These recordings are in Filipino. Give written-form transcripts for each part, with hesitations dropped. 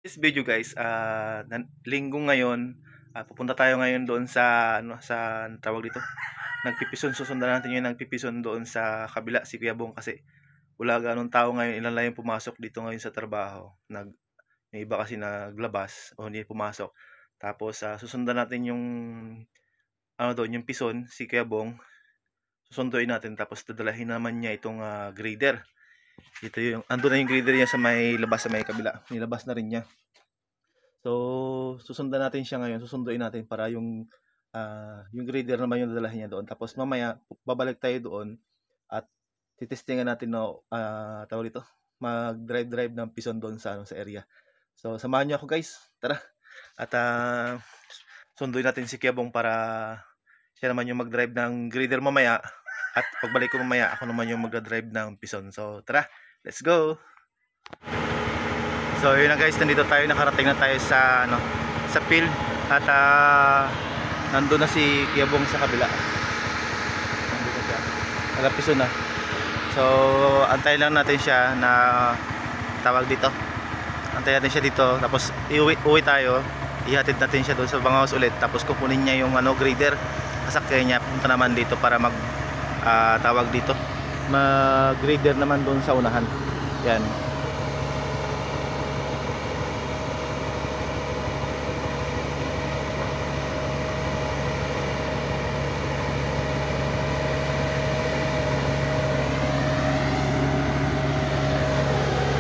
This video guys, linggo ngayon, pupunta tayo ngayon doon sa sa tawag dito. Nagpipison, susundan natin yung nagpipison doon sa kabila si Kuya Bong kasi wala ganong tao ngayon, ilan lang yung pumasok dito ngayon sa trabaho. Yung iba kasi naglabas o hindi pumasok. Tapos susundan natin yung doon, yung pison si Kuya Bong. Susunduin natin tapos dadalahin naman niya itong grader. Ito yung ando na yung grader niya sa may labas, sa may kabila. Nilabas na rin niya. So susundan natin siya ngayon, susunduin natin para yung grader naman yung dadalhin niya doon. Tapos mamaya babalik tayo doon at titestingan natin tawag dito, mag-drive ng pison doon sa sa area. So samahan niyo ako guys. Tara. At sunduin natin si Kiabong para siya naman yung mag-drive ng grader mamaya. At pagbalik ko mamaya, ako naman yung mag-drive ng pison. So tara, let's go. So yun na guys, nandito tayo, nakarating na tayo sa sa field at nandoon na si Kiabong sa kabila. Nandito siya. Nagapison na. So antayin lang natin siya na tawag dito. Antayin natin siya dito tapos uwi tayo. Ihatid natin siya doon sa Bangawas ulit tapos kukunin niya yung grader. Sasakyan niya punta naman dito para mag tawag dito, mag-grader naman doon sa unahan. Yan.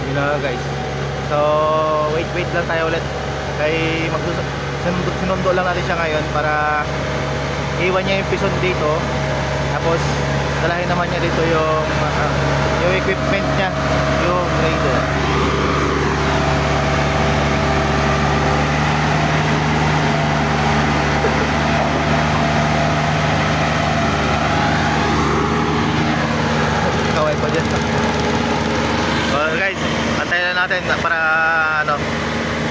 Yun na guys. So wait lang tayo ulit. Kay sinundo lang natin siya ngayon para iwan niya yung pison dito. Tapos dalahin naman niya dito yung equipment niya, yung grader. Kaway pa dyan. So guys, antayin na natin para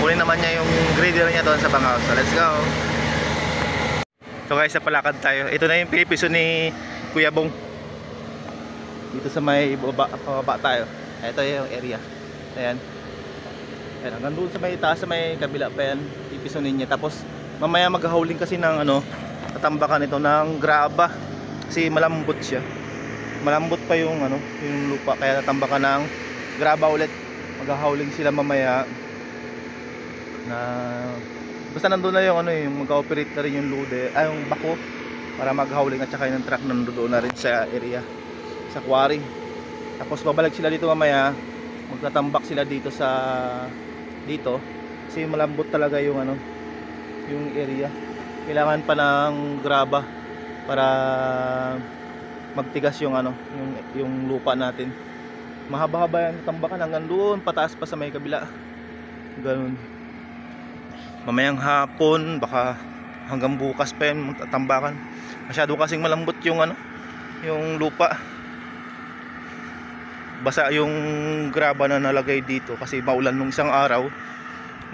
kunin naman niya yung grader niya doon sa Bangawas. So let's go. So guys, napalakad tayo. Ito na yung pinipiso ni Kuya Bong. Dito sa may pababa tayo. Ito yung area. Ayan. Ayan, hanggang doon sa may taas, sa may kabila pa yan. Pipisonin niya. Tapos mamaya maghahauling kasi ng tatambakan ito ng graba. Kasi malambot siya. Malambot pa yung yung lupa. Kaya tatambakan ng graba ulit. Maghahauling sila mamaya na basta nandun na yung yung mag-ooperate na rin yung loader, yung bako para mag-hauling at saka yung truck nandoon na rin sa area, sa quarry. Tapos babalik sila dito mamaya, magtatambak sila dito dito kasi malambot talaga yung yung area. Kailangan pa ng graba para magtigas yung yung lupa natin. Mahaba-haba yung tambakan hanggang doon pataas pa sa may kabila. Ganun. Mamayang hapon, baka hanggang bukas pa yan tambakan. Masyado kasing malambot yung yung lupa. Basa yung graba na nalagay dito kasi maulan nung isang araw.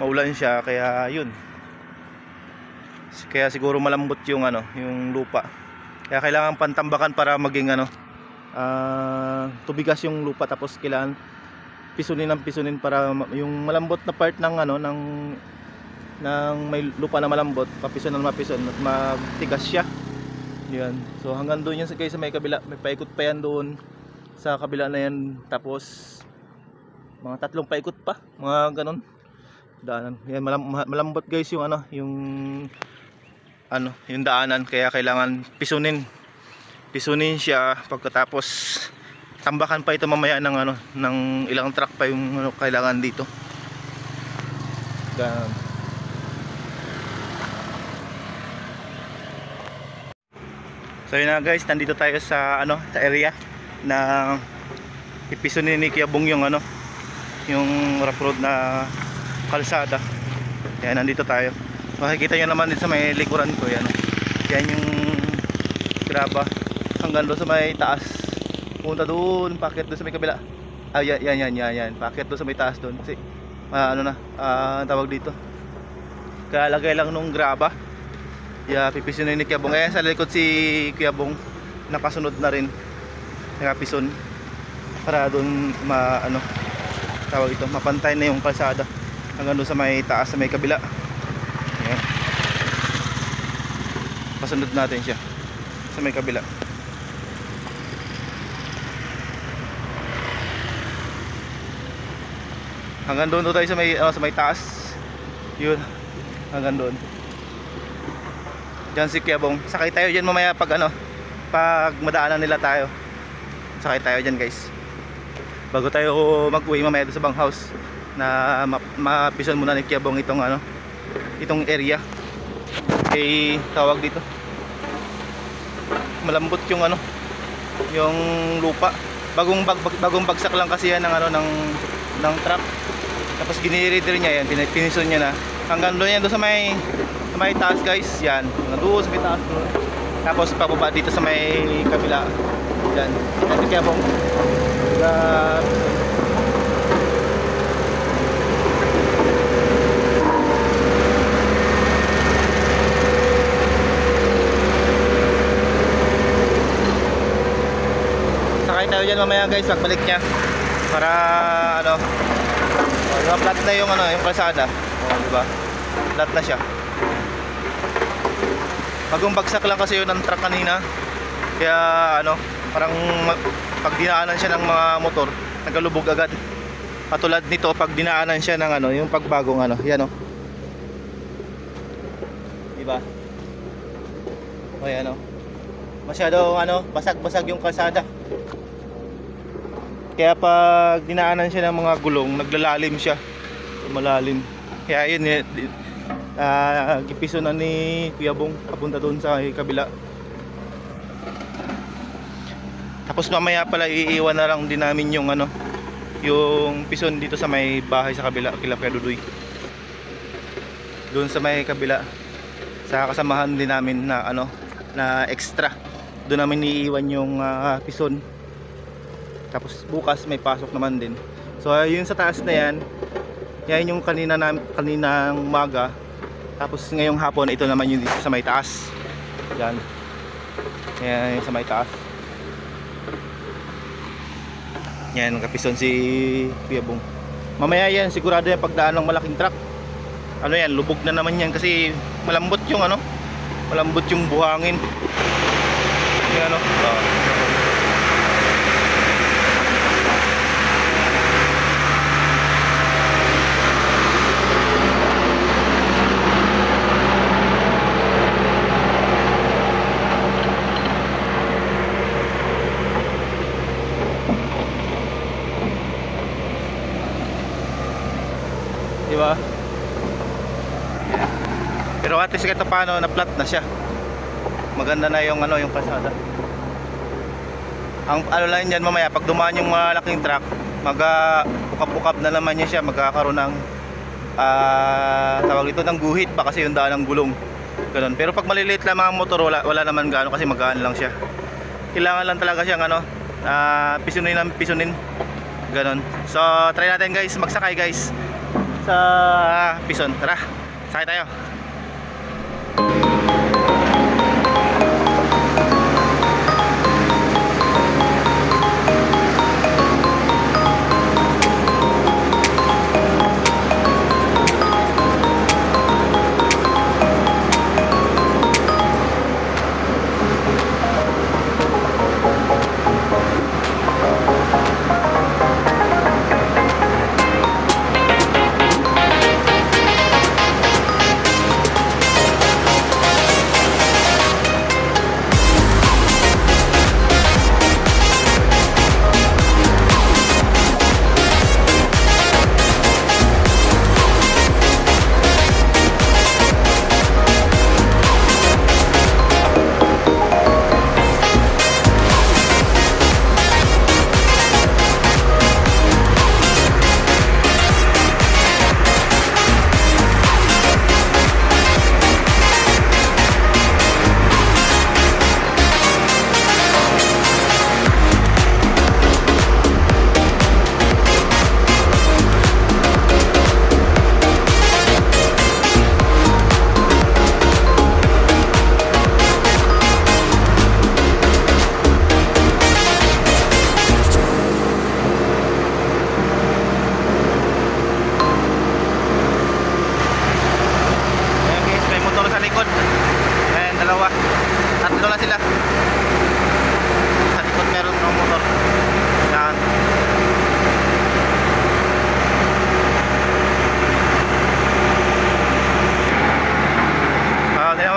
Maulan siya kaya yun. Kaya siguro malambot yung yung lupa. Kaya kailangan pantambakan para maging tubigas yung lupa, tapos kailangan pisunin para yung malambot na part ng may lupa na malambot, papison na mapison at magtigas siya. Yan. So hanggang doon yan sa may kabila, may paikot pa yan doon sa kabila na yan. Tapos mga 3 paikot pa, mga ganon daanan. Yan, malambot guys yung yung daanan, kaya kailangan pisunin siya. Pagkatapos tambakan pa ito mamaya ng ilang truck pa yung kailangan dito. Ganon. So yun na guys, nandito tayo sa sa area na ipisonin ni Kiabong yung yung rough road na kalsada. Yan, nandito tayo. Makikita nyo naman din sa may likuran ko yan. Yan yung graba hanggang doon sa may taas. Punta doon, packet doon sa may kabila. Yan. Packet doon sa may taas doon kasi tawag dito. Kaya lagay lang nung graba. Pipisonin ni Kiabong. Ayan sa likod si Kiabong, nakasunod na rin, nakapison para doon tawag ito, mapantay na yung kalsada hanggang doon sa may taas, sa may kabila. Ayan. Pasunod natin siya sa may kabila. Hanggang doon tayo sa may taas. Yun, hanggang doon. Diyan si Kiyabong. Sakay tayo diyan mamaya pag pag madaanan nila tayo. Sakay tayo diyan, guys. Bago tayo mag-uwi mamaya doon sa bang house na mapison muna ni Kiyabong itong area. Eh, tawag dito. Malambot yung yung lupa. Bagong bagsak lang kasi yan ng truck. Tapos ginirider niya yan, pinison niya na. Hanggang doon yan, doon sa may taas, guys. Yan, doon sa may taas doon. Tapos pababa dito sa may kabila. Yan, ito kaya pong sakay tayo dyan mamaya, guys, pagbalik niya. Para flat na yung kalsada. Diba? Flat na siya. Bagong bagsak lang kasi yun ng truck kanina. Kaya parang pag dinaanan siya ng mga motor, nagkalubog agad. Katulad nito, pag dinaanan siya ng yung pagbagong yan diba? O yan masyadong basag-basag yung kalsada. Kaya pag dinaanan siya ng mga gulong, naglalalim siya. Malalim. Kaya yun, gipiso na ni Kuya Bong papunta doon sa kabila. Tapos mamaya pala iiwan na lang din namin yung yung pison dito sa may bahay sa kabila kila Kuya Dudoy. Doon sa may kabila sa kasamahan din namin na na extra. Doon namin iiwan yung pison. Tapos bukas may pasok naman din. So yun sa taas na yan. Yan yung kaninang umaga. Tapos ngayong hapon ito naman yung dito sa may taas. Yan. Yan yung sa may taas. Yan, kapison si Kuya Bong. Mamaya yan sigurado yung pagdaan ng malaking truck. Yan, lubog na naman yan kasi malambot yung malambot yung buhangin. Yan diba? Yeah. Pero at least kahit paano na flat na siya. Maganda na yung yung kalsada. Ang lang diyan mamaya pag dumaan yung malaking truck, bukap-bukap na naman niya siya, magkakaroon ng tawag ito ng guhit pa kasi yung daan ng gulong. Ganun. Pero pag maliliit lang mga motor, wala naman gaano kasi magaan lang siya. Kailangan lang talaga siyang pisunin. Ganun. So try natin, guys, magsakay, guys, sa pison. Tara, sakay tayo.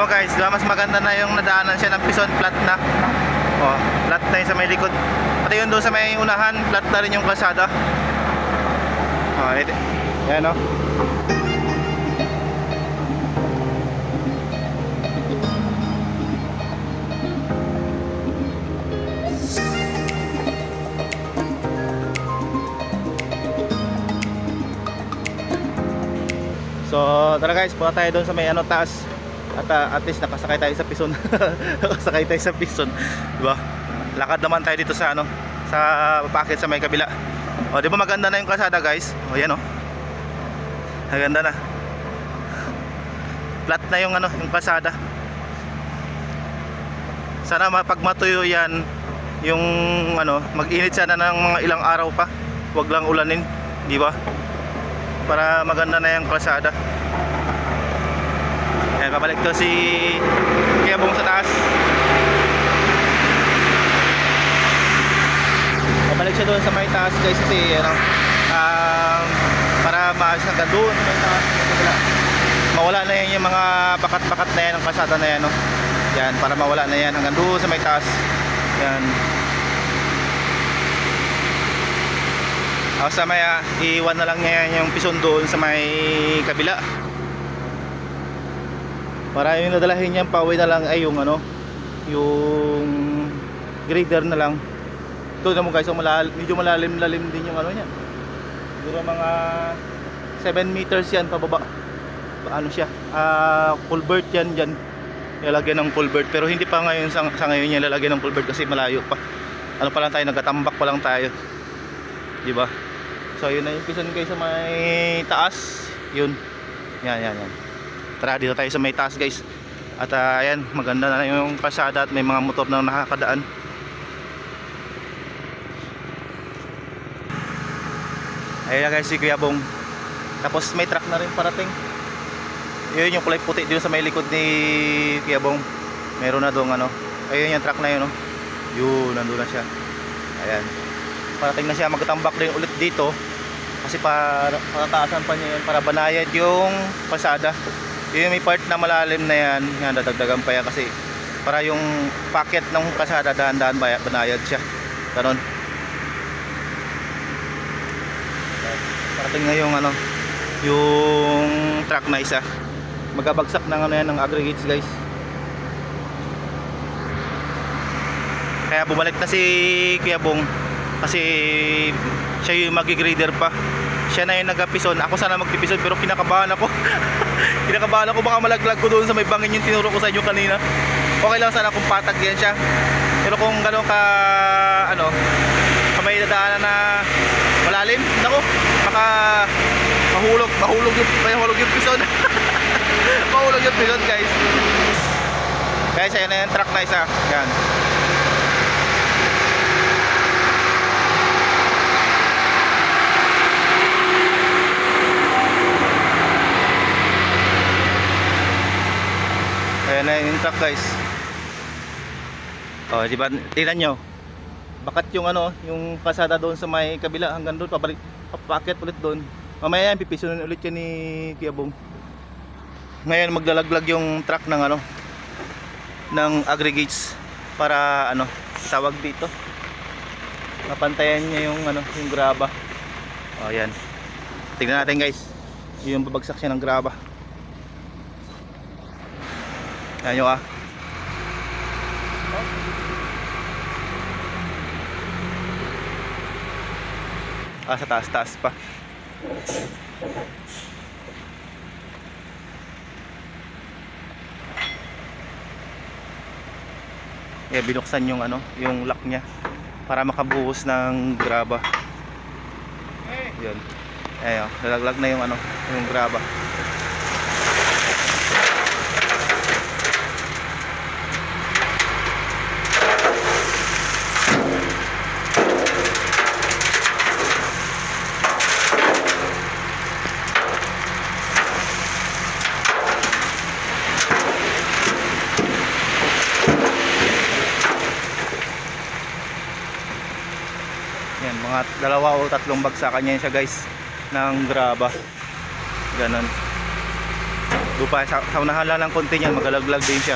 mo guys, diba mas maganda na yung nadaanan siya ng pison, flat na. Oh, flat na yung sa may likod. Pati yun doon sa may unahan, flat na rin yung kalsada. Oh, yan o. So tara guys, punta tayo doon sa may taas. At least nakasakay tayo sa pison. Nakasakay tayo sa pison, diba? Lakad naman tayo dito sa sa packet sa may kabila. O di ba maganda na yung kalsada guys? O yan o. Maganda na. Flat na yung yung kalsada. Sana pag matuyo yan, yung mag-init sana ng mga ilang araw pa. Huwag lang ulanin, di ba? Para maganda na yung kalsada. Ayan, pabalik to si Kuya Bong sa taas. Pabalik siya doon sa may taas guys kasi para maayos hanggang doon may taas. Mawala na yan yung mga bakat-bakat na yan ng kalsada na yan, no? Yan, para mawala na yan hanggang doon sa may taas. Yan. Sa may iwan na lang niya yung pison doon sa may kabila. Para yung nadalahin niya pauwi na lang ay yung yung grader na lang. Ito naman guys, medyo malalim-lalim din yung niya. Siguro mga 7 meters yan pababa. Siya? Culvert yan dyan. Lalagyan ng culvert, pero hindi pa ngayon sa ngayon niya lalagyan ng culvert kasi malayo pa. Pa lang tayo, nagtatambak pa lang tayo. Di ba? So yun na yung pison guys sa may taas. Yun. Yan. Tara dito tayo sa may taas guys. At ayan, maganda na yung kalsada at may mga motor na nakakadaan. Ayan na guys si Kuya Bong. Tapos may truck na rin parating. Yun yung kulay puti dito sa may likod ni Kuya Bong. Meron na doon ayun yung truck na yun, yun, nandun na siya. Ayan. Parating na siya, magtambak din ulit dito kasi para taasan pa niya yan para banayad yung pasada. Yung may part na malalim na yan, dadagdagan pa yan kasi para yung packet ng pasada dahan-dahan banayad siya. Ganon. Parating na yung yung truck na isa. Magabagsak ng yan ng aggregates guys. Kaya bumalik na si Kuya Bong kasi siya yung magigrader pa. Siya na yung nagapison. Ako sana magpipison pero kinakabahan ako. Kinakabahan ako baka malaglag ko doon sa may bangin yung tinuro ko sa inyo kanina. Okay lang sana kung patag yan siya. Pero kung gano'n ka may dadaanan na malalim, nako, baka mahulog yung pison. Mahulog yung pison guys. Guys, ayan na yung truck na isa. Yan. Ayan na yung truck guys. Oh, di ba? Tingnan nyo. Bakat yung yung kalsada doon sa may kabila hanggang doon pabalik, papakit ulit doon. Mamaya yan pipisunin ulit yan ni Kuya Bong. Ngayon maglalaglag yung truck ng ng aggregates para tawag dito. Mapantayan niya yung yung graba. Oh, yan. Tingnan natin guys. Yung babagsak siya ng graba. Ayan nyo sa taas pa. Binuksan yung yung lock niya para makabuhos ng graba. Yun. Ayun, nalaglag na yung yung graba. Yan, mga 2 o 3 bagsakan niya siya guys ng graba. Ganon. Lupa, sa unahan lang ng konti niyan, magalaglag din siya.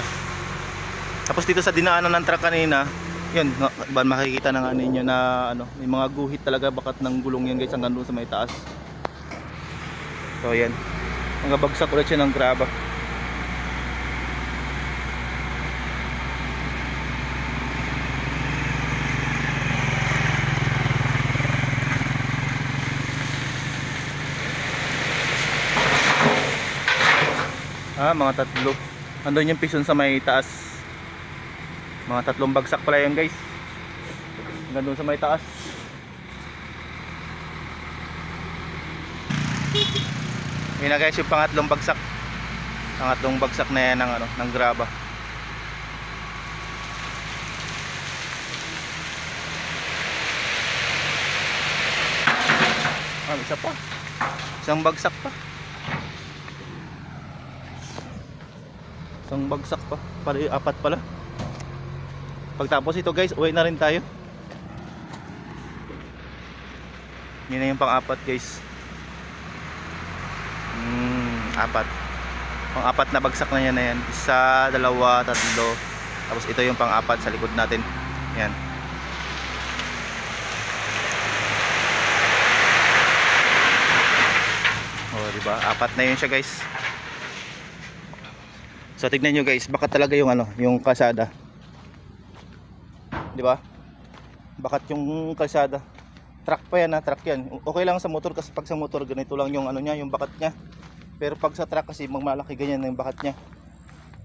Tapos dito sa dinaanan ng truck kanina, yun, makikita na nga ninyo na ano, may mga guhit talaga bakat ng gulong yan guys hanggang doon sa may taas. So yan, bagsak ulit siya ng graba. Mga tatlo. Andun yung pison sa may taas. Mga tatlong bagsak pala yan guys. Hanggang doon sa may taas. Yun na guys yung pangatlong bagsak. Pangatlong bagsak na yan ng, ano, ng graba. Isa pa. Isang bagsak pa. Isang bagsak pa. Apat pala. Pagtapos ito guys, uwi na rin tayo. Yun na yung pang-apat guys. Apat. Pang-apat na bagsak na yan na yan. Isa, dalawa, tatlo. Tapos ito yung pang-apat sa likod natin. Yan. Diba? Apat na yun siya guys. So tignan nyo guys, baka talaga yung ano, yung kalsada. 'Di ba? Bakat yung kalsada. Truck pa yan, truck yan. Okay lang sa motor kasi pag sa motor ganito lang yung ano niya, yung bakat niya. Pero pag sa truck kasi magmalaki ganyan yung bakat niya.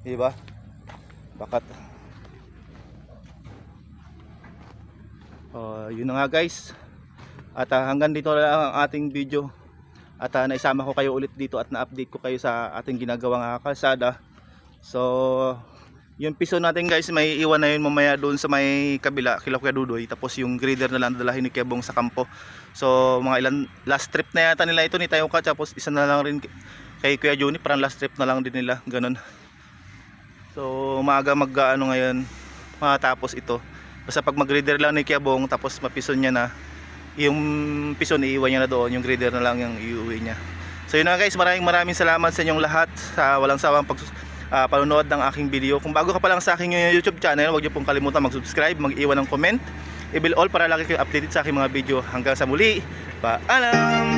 'Di ba? Bakat. Yun na nga guys. At hanggang dito lang ang ating video. At naisama ko kayo ulit dito at na-update ko kayo sa ating ginagawang kalsada. So, yung piso natin guys, may iwan na yun mamaya doon sa may kabila, kila Kuya Dudoy. Tapos yung grader na lang dalahin ni Kuya Bong sa kampo. So, mga ilan, last trip na yata nila ito ni Tayo Ka. Tapos isa na lang rin kay Kuya Juni, parang last trip na lang din nila, ganun. So, maaga mag-ano ngayon, matapos ito. Basta pag mag-grader lang ni Kuya Bong, tapos mapison niya na, yung pison iiwan niya na doon, yung grader na lang yung iuwi niya. So yun na guys, maraming salamat sa inyong lahat sa walang sawang panonood ng aking video. Kung bago ka pa lang sa aking YouTube channel, huwag niyo pong kalimutan mag-subscribe, mag-iwan ng comment, i-bell all para lagi kayo updated sa aking mga video. Hanggang sa muli, paalam!